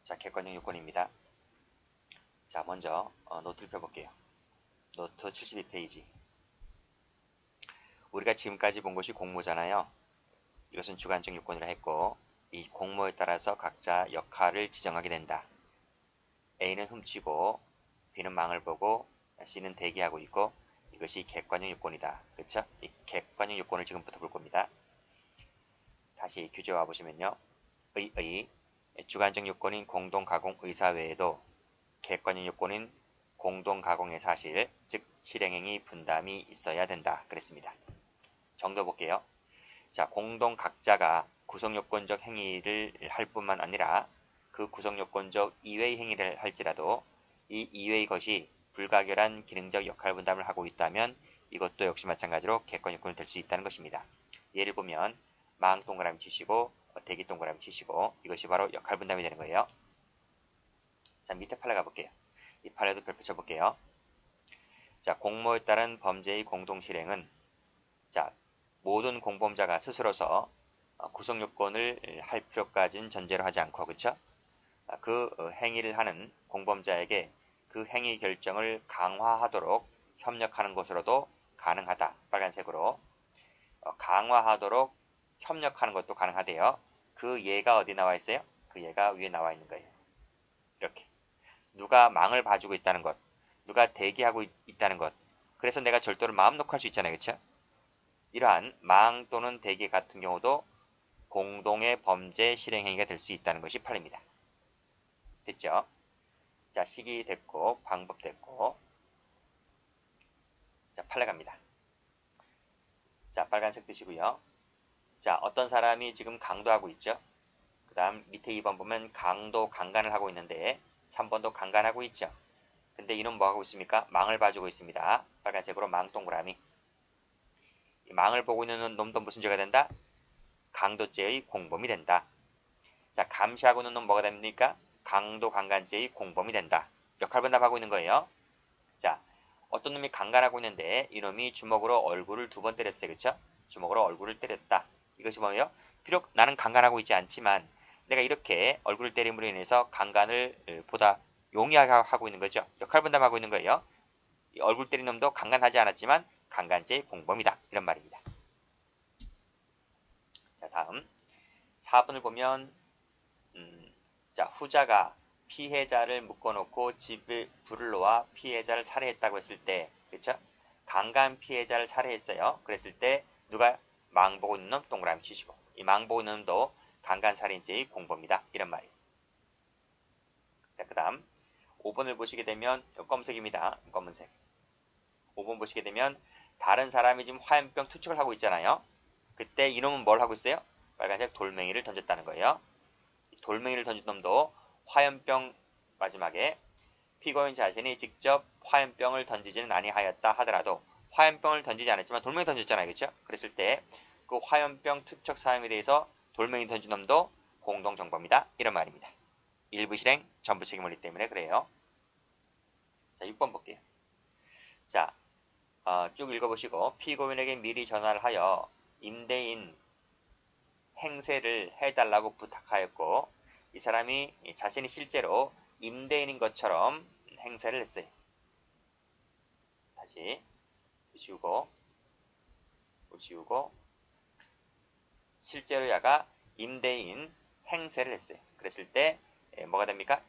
자, 객관적 요건입니다. 자, 먼저 노트를 펴볼게요. 노트 72페이지. 우리가 지금까지 본 것이 공모잖아요. 이것은 주관적 요건이라 했고, 이 공모에 따라서 각자 역할을 지정하게 된다. A는 훔치고 B는 망을 보고 C는 대기하고 있고, 이것이 객관적 요건이다. 그렇죠? 이 객관적 요건을 지금부터 볼 겁니다. 다시 규제 와보시면요. 주관적 요건인 공동가공 의사 외에도 객관적 요건인 공동가공의 사실, 즉 실행행위 분담이 있어야 된다. 그랬습니다. 정도 볼게요. 자, 공동 각자가 구성요건적 행위를 할 뿐만 아니라 그 구성요건적 이외의 행위를 할지라도 이 이외의 것이 불가결한 기능적 역할 분담을 하고 있다면 이것도 역시 마찬가지로 객관요건이 될 수 있다는 것입니다. 예를 보면 망 동그라미 치시고 대기 동그라미 치시고 이것이 바로 역할 분담이 되는 거예요. 자, 밑에 판례 가볼게요. 이 판례도 별표 쳐볼게요. 자, 공모에 따른 범죄의 공동 실행은 자, 모든 공범자가 스스로서 구성요건을 할 필요까지는 전제로 하지 않고, 그쵸? 그 행위를 하는 공범자에게 그 행위 결정을 강화하도록 협력하는 것으로도 가능하다. 빨간색으로. 강화하도록 협력하는 것도 가능하대요. 그 예가 어디 나와 있어요? 그 예가 위에 나와 있는 거예요. 이렇게. 누가 망을 봐주고 있다는 것, 누가 대기하고 있다는 것. 그래서 내가 절도를 마음 놓고 할 수 있잖아요. 그쵸? 이러한 망 또는 대기 같은 경우도 공동의 범죄 실행행위가 될 수 있다는 것이 판례입니다. 됐죠? 자, 시기 됐고 방법 됐고, 자, 판례 갑니다. 자, 빨간색 드시고요. 자, 어떤 사람이 지금 강도하고 있죠? 그 다음 밑에 2번 보면 강도 강간을 하고 있는데 3번도 강간하고 있죠? 근데 이놈 뭐 하고 있습니까? 망을 봐주고 있습니다. 빨간색으로 망 동그라미. 이 망을 보고 있는 놈도 무슨 죄가 된다? 강도죄의 공범이 된다. 자, 감시하고 있는 놈 뭐가 됩니까? 강도 강간죄의 공범이 된다. 역할 분담하고 있는 거예요. 자, 어떤 놈이 강간하고 있는데 이놈이 주먹으로 얼굴을 2번 때렸어요. 그쵸? 주먹으로 얼굴을 때렸다. 이것이 뭐예요? 비록 나는 강간하고 있지 않지만 내가 이렇게 얼굴을 때림으로 인해서 강간을 보다 용이하게 하고 있는 거죠. 역할 분담하고 있는 거예요. 이 얼굴 때린 놈도 강간하지 않았지만 강간죄의 공범이다. 이런 말입니다. 자, 다음 4번을 보면 자, 후자가 피해자를 묶어놓고 집에 불을 놓아 피해자를 살해했다고 했을 때, 그쵸? 강간 피해자를 살해했어요. 그랬을 때 누가 망보고 있는 놈 동그라미 치시고, 이 망보고 있는 놈도 강간 살인죄의 공범이다. 이런 말이에요. 자, 그 다음 5번을 보시게 되면 검은색입니다. 검은색. 5번 보시게 되면 다른 사람이 지금 화염병 투척을 하고 있잖아요. 그때 이놈은 뭘 하고 있어요? 빨간색 돌멩이를 던졌다는 거예요. 돌멩이를 던진 놈도 화염병, 마지막에 피고인 자신이 직접 화염병을 던지지는 아니하였다 하더라도 화염병을 던지지 않았지만 돌멩이 던졌잖아요. 그렇죠? 그랬을 때 그 화염병 투척 사용에 대해서 돌멩이 던진 놈도 공동정범이다. 이런 말입니다. 일부 실행, 전부 책임 원리 때문에 그래요. 자, 6번 볼게요. 자, 쭉 읽어보시고 피고인에게 미리 전화를 하여 임대인 행세를 해달라고 부탁하였고 이 사람이 자신이 실제로 임대인인 것처럼 행세를 했어요. 다시 지우고 실제로 야가 임대인 행세를 했어요. 그랬을 때 뭐가 됩니까?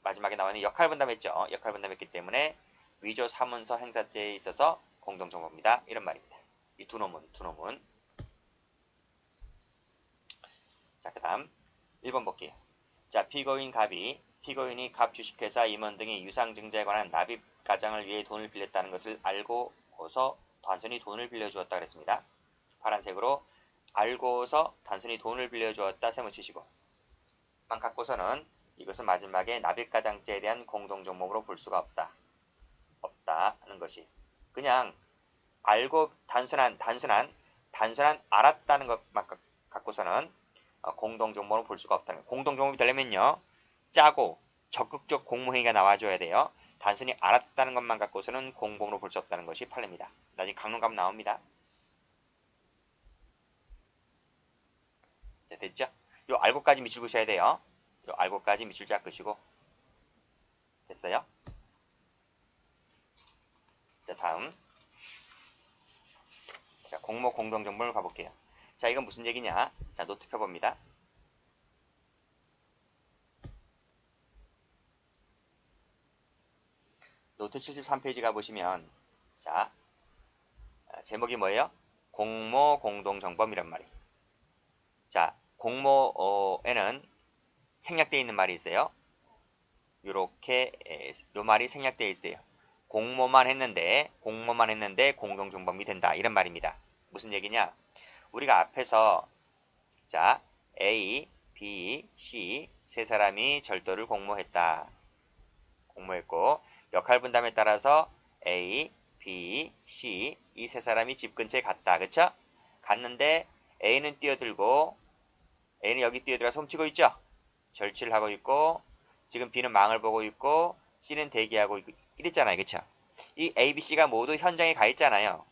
마지막에 나와 있는 역할 분담했죠. 역할 분담했기 때문에 위조 사문서 행사죄에 있어서 공동정범이다. 이런 말입니다. 이 두 놈은 자, 그 다음 1번 볼게요. 자, 피고인이 갑 주식회사 임원 등의 유상증자에 관한 납입 가장을 위해 돈을 빌렸다는 것을 알고서 단순히 돈을 빌려주었다 그랬습니다. 파란색으로 알고서 단순히 돈을 빌려주었다 세모치시고 만 갖고서는 이것은 마지막에 납입가장죄에 대한 공동정범으로 볼 수가 없다는 것이 그냥 알고 단순한 알았다는 것만 갖고서는 공동정범으로 볼 수가 없다는 거예요. 공동정범이 되려면요. 짜고 적극적 공모행위가 나와줘야 돼요. 단순히 알았다는 것만 갖고서는 공범으로 볼 수 없다는 것이 판례입니다. 나중에 강론 가면 나옵니다. 자, 됐죠? 요 알고까지 미치고 있어야 돼요. 요 알고까지 밑줄 쫙 그시고 됐어요? 자, 다음. 자, 공모 공동정보를 가볼게요. 자, 이건 무슨 얘기냐? 자, 노트 펴봅니다. 노트 73페이지 가보시면, 자, 제목이 뭐예요? 공모 공동정범이란 말이에요. 자, 공모에는 생략되어 있는 말이 있어요. 요렇게, 요 말이 생략되어 있어요. 공모만 했는데 공동정범이 된다. 이런 말입니다. 무슨 얘기냐? 우리가 앞에서, 자, A, B, C 세 사람이 절도를 공모했다. 공모했고, 역할 분담에 따라서 A, B, C 이 세 사람이 집 근처에 갔다. 그쵸? 갔는데 A는 뛰어들고 A는 여기 뛰어들어서 훔치고 있죠? 절취를 하고 있고 지금 B는 망을 보고 있고 C는 대기하고 있고 이랬잖아요. 그쵸? 이 A, B, C가 모두 현장에 가 있잖아요.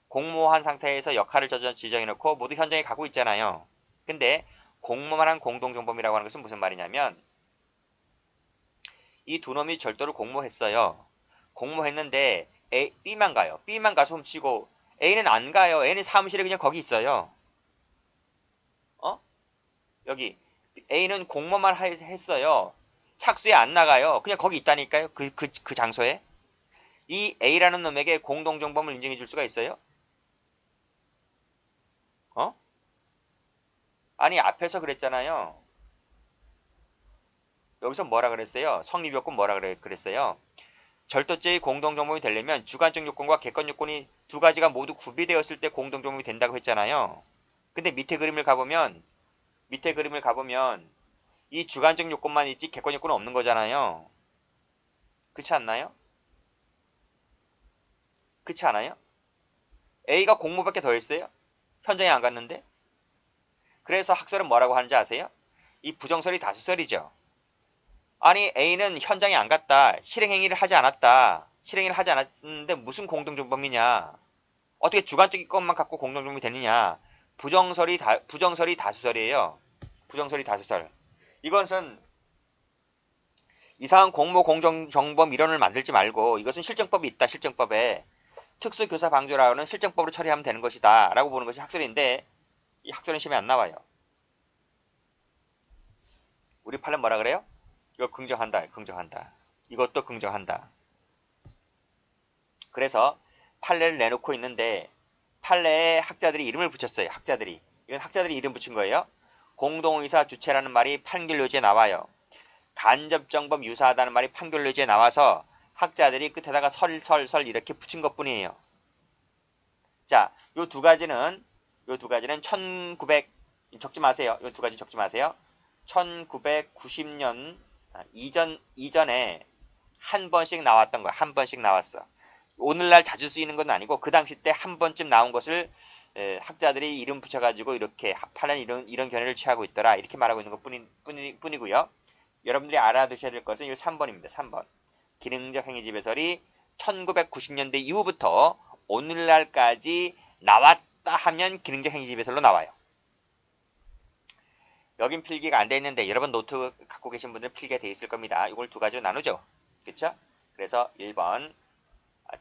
공모한 상태에서 역할을 지정해놓고 모두 현장에 가고 있잖아요. 근데 공모만 한 공동정범이라고 하는 것은 무슨 말이냐면 이 두 놈이 절도를 공모했어요. 공모했는데 B만 가요. B만 가서 훔치고 A는 안 가요. A는 사무실에 그냥 거기 있어요. 여기 A는 공모만 했어요. 착수에 안 나가요. 그냥 거기 있다니까요. 그 장소에. 이 A라는 놈에게 공동정범을 인정해 줄 수가 있어요? 아니 앞에서 그랬잖아요. 여기서 뭐라 그랬어요? 성립요건 뭐라 그랬어요? 절도죄의 공동정범이 되려면 주관적 요건과 객관 요건이 두 가지가 모두 구비되었을 때 공동정범이 된다고 했잖아요. 근데 밑에 그림을 가보면 이 주관적 요건만 있지 객관 요건은 없는 거잖아요. 그렇지 않나요? 그렇지 않아요? A가 공모밖에 더 했어요? 현장에 안 갔는데? 그래서 학설은 뭐라고 하는지 아세요? 이 부정설이 다수설이죠. 아니 A는 현장에 안 갔다. 실행행위를 하지 않았다. 실행행위를 하지 않았는데 무슨 공동정범이냐. 어떻게 주관적인 것만 갖고 공동정범이 되느냐. 부정설이 다수설이에요. 부정설이 다수설. 이것은 이상한 공모 공정정범 이론을 만들지 말고 이것은 실정법이 있다. 실정법에. 특수교사 방조라는 실정법으로 처리하면 되는 것이다. 라고 보는 것이 학설인데 이 학설은 시험에 안 나와요. 우리 판례 뭐라 그래요? 이거 긍정한다. 이것도 긍정한다. 그래서 판례를 내놓고 있는데 판례에 학자들이 이름을 붙였어요. 이건 학자들이 이름 붙인 거예요. 공동의사 주체라는 말이 판결료지에 나와요. 간접정범 유사하다는 말이 판결료지에 나와서 학자들이 끝에다가 설 이렇게 붙인 것뿐이에요. 자, 요 두 가지는 1900 적지 마세요. 요 두 가지 적지 마세요. 1990년 이전에 한 번씩 나왔던 거야. 한 번씩 나왔어. 오늘날 자주 쓰이는 건 아니고 그 당시 때 한 번쯤 나온 것을 학자들이 이름 붙여가지고 이렇게 판례는 이런 견해를 취하고 있더라. 이렇게 말하고 있는 것 뿐이고요. 여러분들이 알아두셔야 될 것은 이 3번입니다. 3번. 기능적 행위지배설이 1990년대 이후부터 오늘날까지 나왔다 하면 기능적 행위지배설로 나와요. 여긴 필기가 안 돼 있는데 여러분 노트 갖고 계신 분들은 필기가 돼 있을 겁니다. 이걸 두 가지로 나누죠. 그쵸? 그래서 1번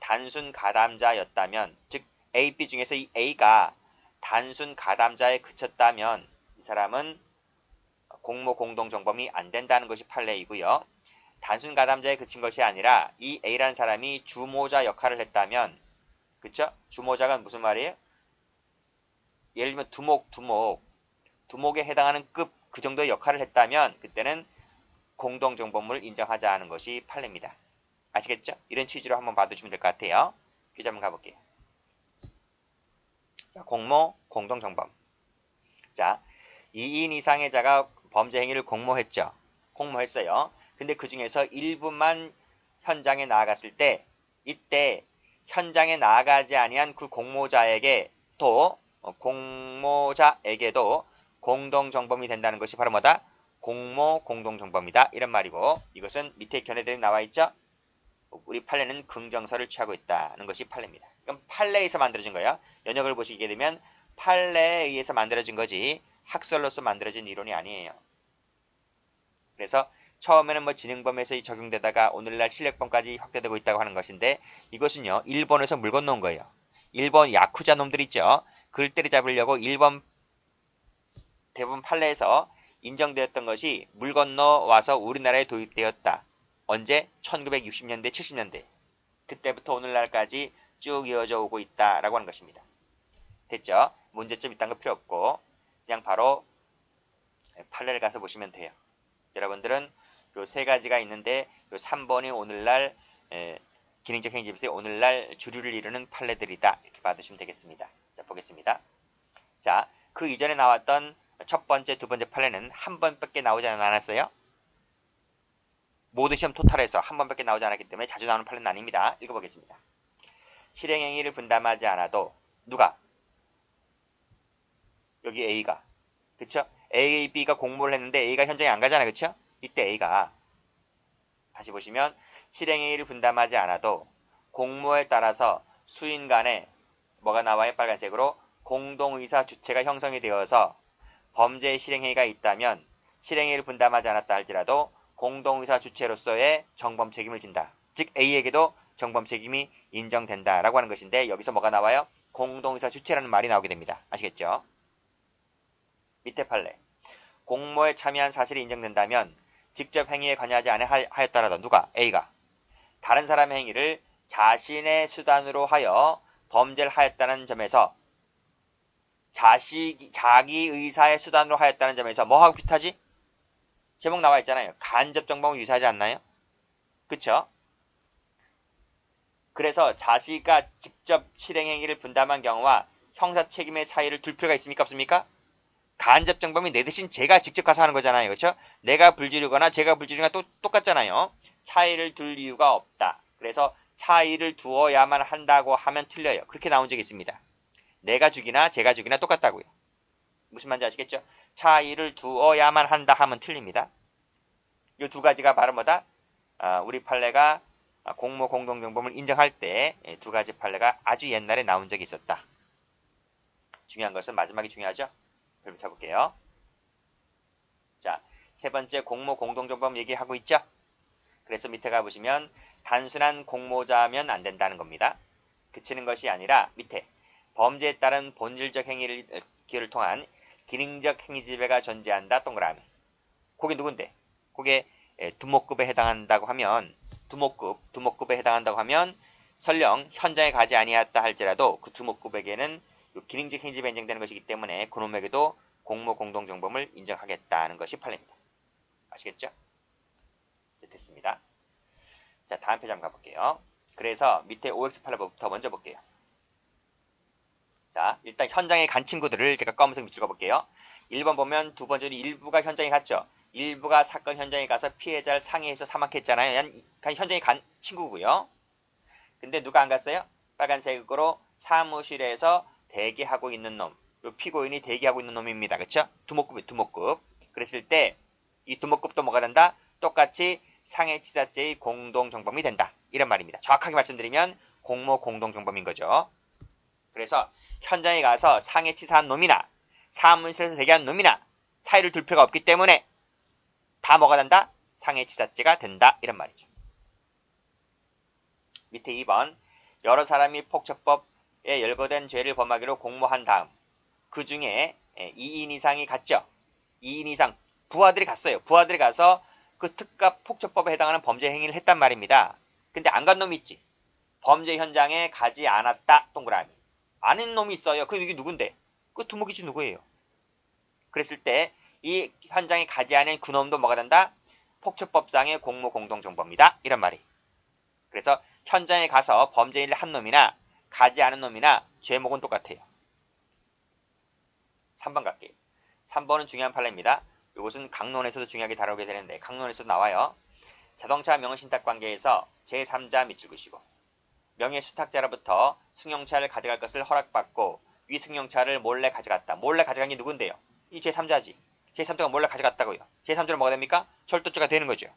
단순 가담자였다면 즉 A, B 중에서 이 A가 단순 가담자에 그쳤다면 이 사람은 공모 공동정범이 안 된다는 것이 판례이고요. 단순 가담자에 그친 것이 아니라 이 A라는 사람이 주모자 역할을 했다면 그쵸? 주모자가 무슨 말이에요? 예를 들면 두목에 해당하는 급 그 정도의 역할을 했다면 그때는 공동정범을 인정하자 하는 것이 판례입니다. 아시겠죠? 이런 취지로 한번 봐두시면 될 것 같아요. 퀴즈 한번 가볼게요. 자, 공모, 공동정범. 자, 2인 이상의 자가 범죄 행위를 공모했어요. 근데 그 중에서 일부만 현장에 나아갔을 때 이때 현장에 나아가지 아니한 그 공모자에게도 공동정범이 된다는 것이 바로 뭐다? 공모 공동정범이다. 이런 말이고 이것은 밑에 견해들이 나와 있죠? 우리 판례는 긍정설을 취하고 있다는 것이 판례입니다. 이건 판례에서 만들어진 거예요. 연역을 보시게 되면 판례에 의해서 만들어진 거지 학설로서 만들어진 이론이 아니에요. 그래서 처음에는 뭐 지능범에서 적용되다가 오늘날 실력범까지 확대되고 있다고 하는 것인데 이것은요. 일본에서 물 건너온 거예요. 일본 야쿠자 놈들 있죠. 글 때려잡으려고 일본 대부분 판례에서 인정되었던 것이 물 건너와서 우리나라에 도입되었다. 언제? 1960년대, 70년대. 그때부터 오늘날까지 쭉 이어져 오고 있다라고 하는 것입니다. 됐죠? 문제점 있다는 거 필요 없고 그냥 바로 판례를 가서 보시면 돼요. 여러분들은 요 세 가지가 있는데 요 3번이 오늘날 기능적 행집에서 오늘날 주류를 이루는 판례들이다. 이렇게 받으시면 되겠습니다. 자, 보겠습니다. 자, 그 이전에 나왔던 첫 번째, 두 번째 판례는 한 번밖에 나오지 않았어요. 모든 시험 토탈에서 한 번밖에 나오지 않았기 때문에 자주 나오는 판례는 아닙니다. 읽어보겠습니다. 실행행위를 분담하지 않아도 누가? 여기 A가. 그쵸? A, B가 공모를 했는데 A가 현장에 안 가잖아요. 그쵸? 이때 A가 다시 보시면 실행행위를 분담하지 않아도 공모에 따라서 수인 간에 뭐가 나와요? 빨간색으로 공동의사 주체가 형성이 되어서 범죄 실행행위가 있다면 실행행위를 분담하지 않았다 할지라도 공동의사 주체로서의 정범 책임을 진다. 즉 A에게도 정범 책임이 인정된다라고 하는 것인데 여기서 뭐가 나와요? 공동의사 주체라는 말이 나오게 됩니다. 아시겠죠? 밑에 판례. 공모에 참여한 사실이 인정된다면 직접 행위에 관여하지 않았더라도 누가? A가 다른 사람의 행위를 자신의 수단으로 하여 범죄를 하였다는 점에서 자기 의사의 수단으로 하였다는 점에서 뭐하고 비슷하지? 제목 나와 있잖아요. 간접 정범은 유사하지 않나요? 그쵸? 그래서 자기가 직접 실행행위를 분담한 경우와 형사 책임의 차이를 둘 필요가 있습니까? 없습니까? 간접 정범이 내 대신 제가 직접 가서 하는 거잖아요. 그렇죠? 내가 불지르거나 제가 불지르거나 똑같잖아요. 차이를 둘 이유가 없다. 그래서 차이를 두어야만 한다고 하면 틀려요. 그렇게 나온 적이 있습니다. 내가 죽이나 제가 죽이나 똑같다고요. 무슨 말인지 아시겠죠? 차이를 두어야만 한다 하면 틀립니다. 이 두 가지가 바로 뭐다? 우리 판례가 공모 공동정범을 인정할 때 두 가지 판례가 아주 옛날에 나온 적이 있었다. 중요한 것은 마지막이 중요하죠? 별표 쳐볼게요. 자, 세 번째 공모 공동정범 얘기하고 있죠? 그래서 밑에 가보시면 단순한 공모자면 안 된다는 겁니다. 그치는 것이 아니라 밑에 범죄에 따른 본질적 기여를 통한 기능적 행위지배가 존재한다. 동그라미. 그게 누군데? 그게 두목급에 해당한다고 하면 두목급에 해당한다고 하면 설령 현장에 가지 아니했다 할지라도 그 두목급에게는 기능적 행위지배가 인정되는 것이기 때문에 그놈에게도 공모 공동정범을 인정하겠다는 것이 판례입니다. 아시겠죠? 네, 됐습니다. 자, 다음 페이지 한번 가볼게요. 그래서 밑에 OX 판례부터 먼저 볼게요. 자, 일단 현장에 간 친구들을 제가 검은색 밑줄 그어볼게요. 1번 보면 두 번째는 일부가 현장에 갔죠. 일부가 사건 현장에 가서 피해자를 상해해서 사망했잖아요. 현장에 간 친구고요. 근데 누가 안 갔어요? 빨간색으로 사무실에서 대기하고 있는 놈. 요 피고인이 대기하고 있는 놈입니다. 그쵸? 두목급. 그랬을 때 이 두목급도 뭐가 된다? 똑같이 상해치사죄의 공동정범이 된다. 이런 말입니다. 정확하게 말씀드리면 공모 공동정범인 거죠. 그래서 현장에 가서 상해치사한 놈이나 사무실에서 대기한 놈이나 차이를 둘 필요가 없기 때문에 다 뭐가 된다? 상해치사죄가 된다. 이런 말이죠. 밑에 2번 여러 사람이 폭처법에 열거된 죄를 범하기로 공모한 다음 그 중에 2인 이상이 갔죠. 2인 이상 부하들이 갔어요. 부하들이 가서 그 특가 폭처법에 해당하는 범죄 행위를 했단 말입니다. 근데 안 간 놈이 있지. 범죄 현장에 가지 않았다. 동그라미. 아는 놈이 있어요. 그게 누군데? 그 두목이지 누구예요? 그랬을 때 이 현장에 가지 않은 그 놈도 뭐가 된다? 폭처법상의 공모 공동정범이다. 이런 말이. 그래서 현장에 가서 범죄 일을 한 놈이나 가지 않은 놈이나 죄목은 똑같아요. 3번 갈게요. 3번은 중요한 판례입니다. 이것은 강론에서도 중요하게 다루게 되는데 강론에서도 나와요. 자동차 명의신탁 관계에서 제3자 밑줄 그시고 명예수탁자로부터 승용차를 가져갈 것을 허락받고 위 승용차를 몰래 가져갔다. 몰래 가져간 게 누군데요? 이 제3자지. 제3자가 몰래 가져갔다고요. 제3자로 뭐가 됩니까? 절도죄가 되는 거죠.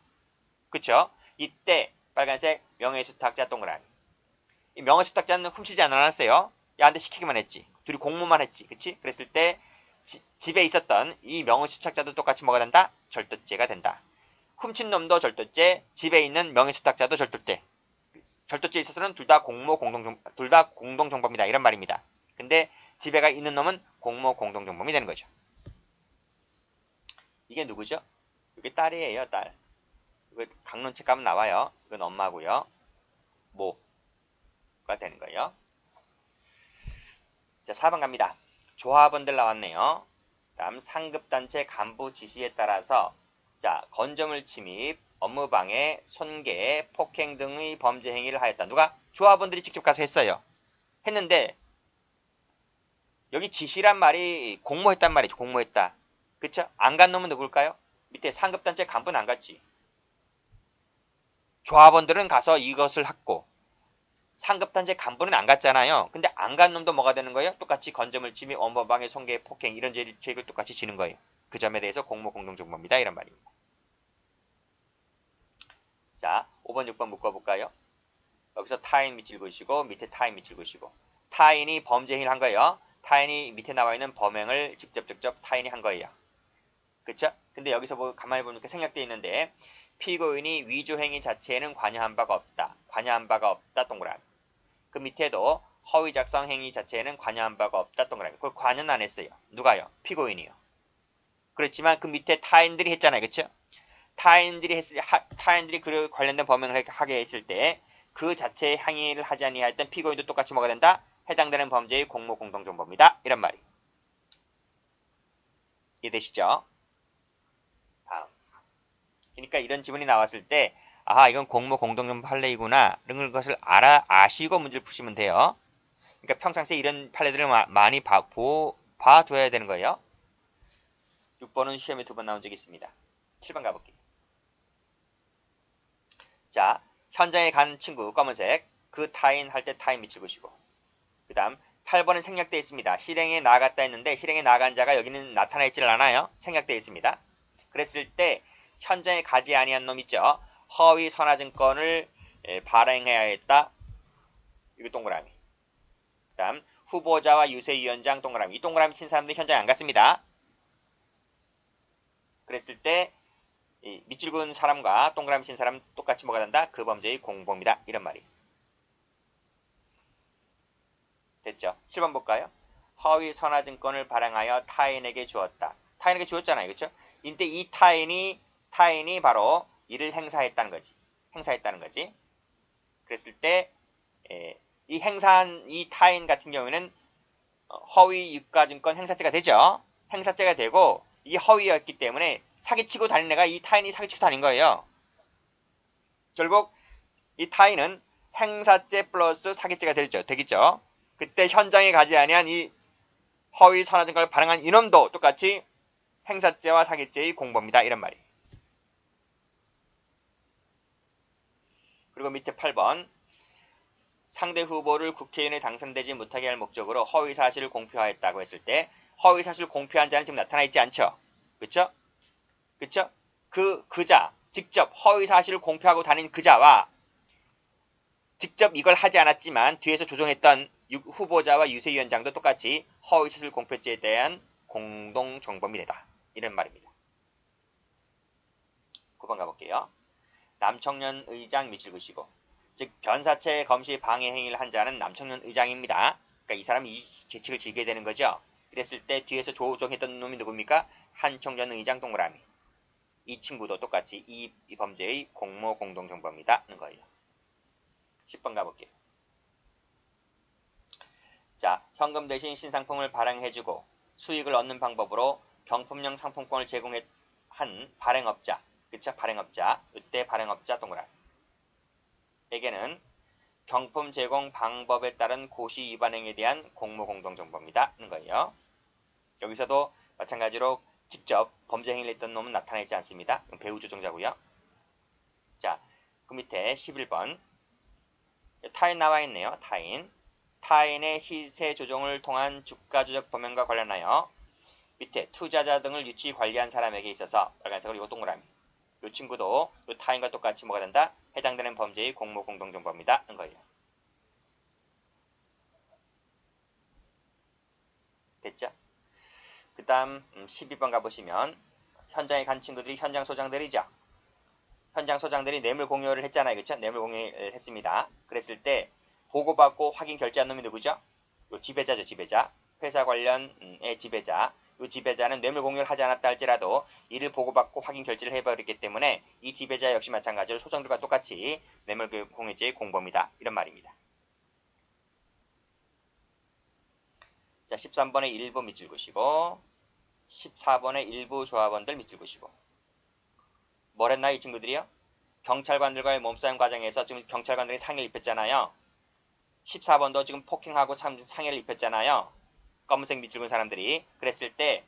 그쵸? 이때 빨간색 명예수탁자 동그라미. 이 명예수탁자는 훔치지 않았어요. 야한테 시키기만 했지. 둘이 공모만 했지. 그치? 그랬을 때 집에 있었던 이 명예수탁자도 똑같이 뭐가 된다? 절도죄가 된다. 훔친 놈도 절도죄, 집에 있는 명예수탁자도 절도죄. 절도죄에 있어서는 둘 다 공동정범이다. 이런 말입니다. 근데 집에가 있는 놈은 공동정범이 되는 거죠. 이게 누구죠? 이게 딸이에요, 딸. 이거 강론책 가면 나와요. 이건 엄마고요. 모가 되는 거예요. 자, 4번 갑니다. 조합원들 나왔네요. 다음 상급단체 간부 지시에 따라서 자, 건조물 침입, 업무방해, 손괴, 폭행 등의 범죄 행위를 하였다. 누가? 조합원들이 직접 가서 했어요. 했는데 여기 지시란 말이 공모했단 말이죠. 공모했다. 그쵸? 안 간 놈은 누굴까요? 밑에 상급단체 간부는 안 갔지. 조합원들은 가서 이것을 했고 상급단체 간부는 안 갔잖아요. 근데 안 간 놈도 뭐가 되는 거예요? 똑같이 건조물 침입, 업무방해, 손괴, 폭행 이런 죄를 똑같이 지는 거예요. 그 점에 대해서 공동정범이다. 이런 말입니다. 자, 5번, 6번 묶어볼까요? 여기서 타인 밑줄 그으시고 밑에 타인 밑줄 그으시고 타인이 범죄 행위를 한 거예요. 타인이 밑에 나와 있는 범행을 직접 타인이 한 거예요. 그쵸? 근데 여기서 가만히 보니까 생략되어 있는데 피고인이 위조 행위 자체에는 관여한 바가 없다. 관여한 바가 없다. 동그라미. 그 밑에도 허위 작성 행위 자체에는 관여한 바가 없다. 동그라미. 그걸 관여는 안 했어요. 누가요? 피고인이요. 그렇지만 그 밑에 타인들이 했잖아요. 그쵸? 타인들이 그 관련된 범행을 하게 했을 때 그 자체의 행위를 하지 아니하였던 피고인도 똑같이 뭐가 된다? 해당되는 범죄의 공동정범이다. 이런 말이. 이해되시죠? 다음. 그러니까 이런 지문이 나왔을 때 아하 이건 공동정범 판례이구나 이런 것을 아시고 문제를 푸시면 돼요. 그러니까 평상시에 이런 판례들을 많이 봐둬야 되는 거예요. 6번은 시험에 2번 나온 적이 있습니다. 7번 가볼게요. 자, 현장에 간 친구 검은색 그 타인 할 때 타인 밑줄 그으시고 그 다음 8번은 생략되어 있습니다. 실행에 나갔다 했는데 실행에 나간 자가 여기는 나타나 있질 않아요. 생략되어 있습니다. 그랬을 때 현장에 가지 아니한 놈 있죠. 허위 선화증권을 발행해야 했다. 이거 동그라미. 그 다음 후보자와 유세위원장 동그라미. 이 동그라미 친 사람들이 현장에 안 갔습니다. 그랬을 때 밑줄 그은 사람과 동그라미 친 사람 똑같이 뭐가 된다? 그 범죄의 공범이다. 이런 말이. 됐죠? 7번 볼까요? 허위 선화증권을 발행하여 타인에게 주었다. 타인에게 주었잖아요. 그렇죠? 이때 이 타인이 바로 이를 행사했다는 거지. 그랬을 때 이 행사한 이 타인 같은 경우에는 허위 유가증권 행사죄가 되죠. 행사죄가 되고 이게 허위였기 때문에 사기치고 다닌 애가 이 타인이 사기치고 다닌 거예요. 결국 이 타인은 행사죄 플러스 사기죄가 되겠죠. 그때 현장에 가지 아니한 이 허위 선화증권을 발행한 이놈도 똑같이 행사죄와 사기죄의 공범이다. 이런 말이. 그리고 밑에 8번 상대 후보를 국회의원에 당선되지 못하게 할 목적으로 허위 사실을 공표하였다고 했을 때 허위 사실을 공표한 자는 지금 나타나 있지 않죠. 그쵸? 그자 직접 허위 사실을 공표하고 다닌 그자와 직접 이걸 하지 않았지만 뒤에서 조종했던 후보자와 유세위원장도 똑같이 허위사실 공표죄에 대한 공동정범이 되다. 이런 말입니다. 9번 가볼게요. 남청년 의장 밑줄 그으시고 즉 변사체 검시 방해 행위를 한 자는 남청년 의장입니다. 그러니까 이 사람이 이 죄칙을 지게 되는 거죠. 그랬을 때 뒤에서 조종했던 놈이 누굽니까? 한청년 의장 동그라미. 이 친구도 똑같이 이 범죄의 공동정범이다는 거예요. 10번 가볼게요. 자, 현금 대신 신상품을 발행해주고 수익을 얻는 방법으로 경품용 상품권을 제공한 발행업자, 그쵸? 발행업자, 이때 발행업자 동그라미. 에게는 경품 제공 방법에 따른 고시 위반 행위에 대한 공동정범이다는 거예요. 여기서도 마찬가지로 직접 범죄 행위를 했던 놈은 나타나 있지 않습니다. 배후 조종자고요. 자, 그 밑에 11번 타인 나와 있네요. 타인의 시세 조정을 통한 주가 조작 범행과 관련하여 밑에 투자자 등을 유치 관리한 사람에게 있어서 빨간색으로 이거 동그라미. 이 친구도 이 타인과 똑같이 뭐가 된다? 해당되는 범죄의 공동정범이다는 거예요. 됐죠? 그 다음 12번 가보시면 현장에 간 친구들이 현장 소장들이죠. 현장 소장들이 뇌물 공여를 했잖아요. 그쵸? 뇌물 공여를 했습니다. 그랬을 때 보고받고 확인 결제한 놈이 누구죠? 요 지배자죠. 지배자. 회사 관련의 지배자. 이 지배자는 뇌물 공여를 하지 않았다 할지라도 이를 보고받고 확인 결제를 해버렸기 때문에 이 지배자 역시 마찬가지로 소장들과 똑같이 뇌물 공여죄의 공범이다. 이런 말입니다. 자, 13번의 일부 밑줄 그시고 14번의 일부 조합원들 밑줄 그시고 뭐랬나요? 이 친구들이요? 경찰관들과의 몸싸움 과정에서 지금 경찰관들이 상해를 입혔잖아요. 14번도 지금 폭행하고 상해를 입혔잖아요. 검은색 밑줄 근 사람들이. 그랬을 때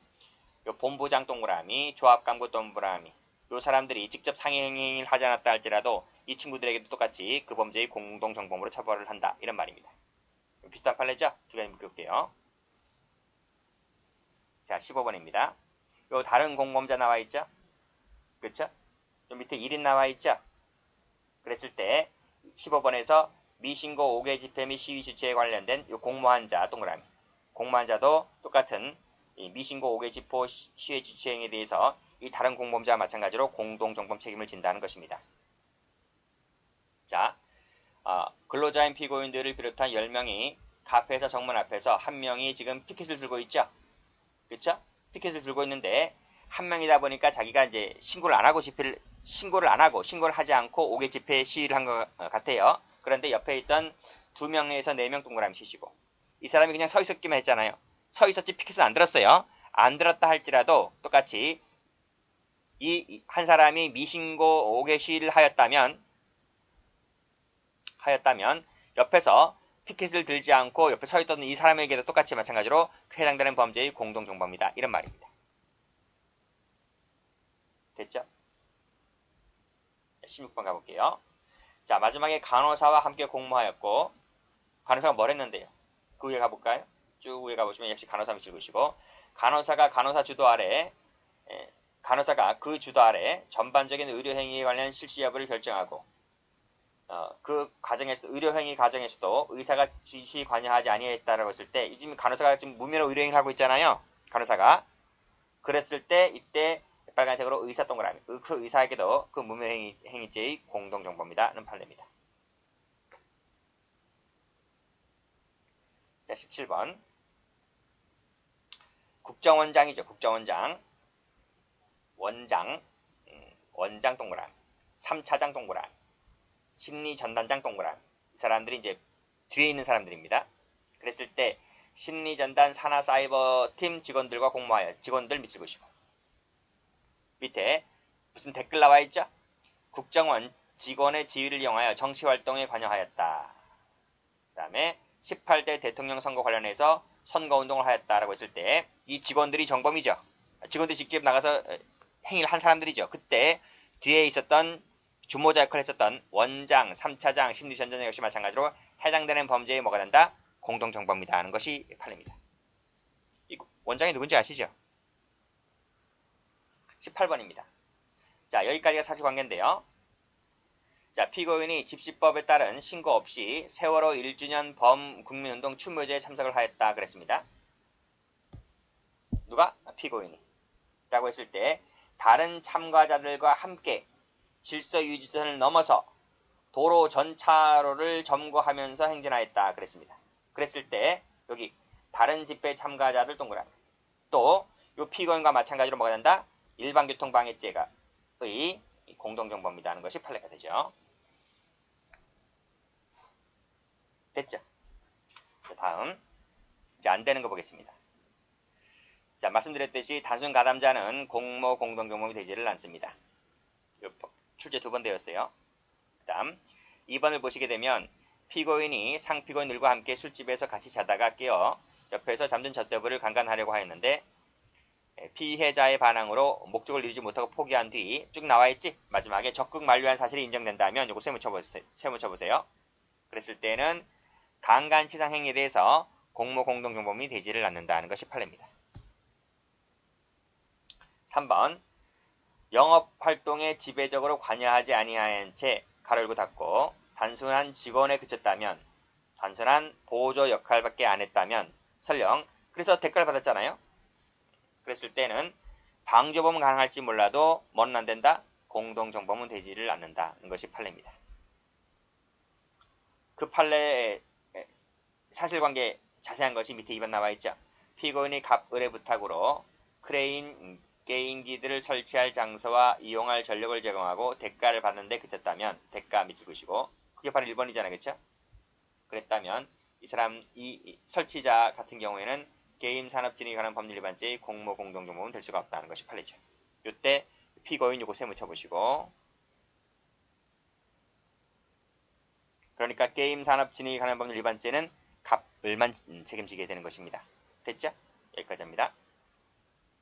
요 본부장 동그라미, 조합간부 동그라미 요 사람들이 직접 상해 행위를 하지 않았다 할지라도 이 친구들에게도 똑같이 그 범죄의 공동정범으로 처벌을 한다. 이런 말입니다. 비슷한 판례죠? 두 가지 묶을게요. 자, 15번입니다. 요 다른 공범자 나와 있죠? 그쵸? 요 밑에 1인 나와 있죠? 그랬을 때 15번에서 미신고 5개 집회 및 시위 주최에 관련된 요 공모한 자 동그라미. 공모한 자도 똑같은 이 미신고 5개 집회 시위 주최 행위에 대해서 이 다른 공범자와 마찬가지로 공동정범 책임을 진다는 것입니다. 자, 근로자인 피고인들을 비롯한 10명이 카페에서 정문 앞에서 한 명이 지금 피켓을 들고 있죠? 그쵸? 피켓을 들고 있는데 한 명이다 보니까 자기가 이제 신고를 하지 않고 5개 집회 시위를 한 것 같아요. 그런데 옆에 있던 2명에서 4명 동그라미 치시고 이 사람이 그냥 서 있었기만 했잖아요. 서 있었지 피켓을 안 들었어요. 안 들었다 할지라도 똑같이 이 한 사람이 미신고 5개 시위를 하였다면 옆에서 피켓을 들지 않고 옆에 서 있던 이 사람에게도 똑같이 마찬가지로 해당되는 범죄의 공동정범이다. 이런 말입니다. 됐죠? 16번 가볼게요. 자, 마지막에 간호사와 함께 공모하였고 간호사가 뭘 했는데요? 그 위에 가볼까요? 쭉 위에 가보시면 역시 간호사 밑줄 그시고 간호사가 그 주도 아래 전반적인 의료행위에 관련 실시 여부를 결정하고 그 과정에서 의료행위 과정에서도 의사가 지시 관여하지 아니했다라고 했을 때 이 지금 간호사가 지금 무면허 의료행위를 하고 있잖아요. 간호사가 그랬을 때 이때 빨간색으로 의사 동그라미 그 의사에게도 그 무면허 행위죄의 공동정범이다는 판례입니다. 자, 17번 국정원장이죠. 국정원장 원장 동그라미 3차장 동그라미 심리전단장 동그라미 이 사람들이 이제 뒤에 있는 사람들입니다. 그랬을 때 심리전단 산하사이버팀 직원들과 공모하여 직원들 밑줄 그시고 밑에 무슨 댓글 나와 있죠? 국정원 직원의 지위를 이용하여 정치활동에 관여하였다. 그 다음에 18대 대통령 선거 관련해서 선거운동을 하였다라고 했을 때 이 직원들이 정범이죠. 직원들이 직접 나가서 행위를 한 사람들이죠. 그때 뒤에 있었던 주모자 역할을 했었던 원장, 3차장, 심리전단장 역시 마찬가지로 해당되는 범죄에 뭐가 된다? 공동정범이다 하는 것이 판례입니다. 이 원장이 누군지 아시죠? 18번입니다. 자, 여기까지가 사실관계인데요. 자, 피고인이 집시법에 따른 신고 없이 세월호 1주년 범국민운동 추모제에 참석을 하였다 그랬습니다. 누가? 피고인이. 라고 했을 때 다른 참가자들과 함께 질서유지선을 넘어서 도로 전차로를 점거하면서 행진하였다 그랬습니다. 그랬을 때 여기 다른 집회 참가자들 동그라미 또 이 피고인과 마찬가지로 뭐가 된다? 일반교통방해죄의 공동정범이다 하는 것이 판례가 되죠. 됐죠? 다음 이제 안 되는 거 보겠습니다. 자, 말씀드렸듯이 단순 가담자는 공모 공동정범이 되지를 않습니다. 출제 2번 되었어요. 그 다음 2번을 보시게 되면 피고인이 상피고인들과 함께 술집에서 같이 자다가 깨어 옆에서 잠든 젖대부를 강간하려고 하였는데 피해자의 반항으로 목적을 이루지 못하고 포기한 뒤 쭉 나와있지? 마지막에 적극 만류한 사실이 인정된다면 요거 세묻혀보세요. 그랬을 때는 강간치상 행위에 대해서 공모 공동정범이 되지를 않는다는 것이 판례입니다. 3번 영업활동에 지배적으로 관여하지 아니하인 채 가로열고 닫고 단순한 직원에 그쳤다면 단순한 보조 역할밖에 안 했다면 설령 그래서 대가를 받았잖아요. 그랬을 때는 방조범은 가능할지 몰라도 뭐는 안 된다? 공동정범은 되지를 않는다는 것이 판례입니다. 그 판례의 사실관계 자세한 것이 밑에 2번 나와 있죠. 피고인의 갑을의 부탁으로 크레인 게임기들을 설치할 장소와 이용할 전력을 제공하고 대가를 받는데 그쳤다면 대가 밑줄 그시고 그게 바로 1번이잖아요. 그렇죠? 그랬다면 이 설치자 같은 경우에는 게임 산업진흥에 관한 법률 위반죄의 공모 공동정범은 될 수가 없다는 것이 판례죠. 이때 피고인 요거 세무 쳐보시고 그러니까 게임 산업진흥에 관한 법률 위반죄는 갑을만 책임지게 되는 것입니다. 됐죠? 여기까지 합니다.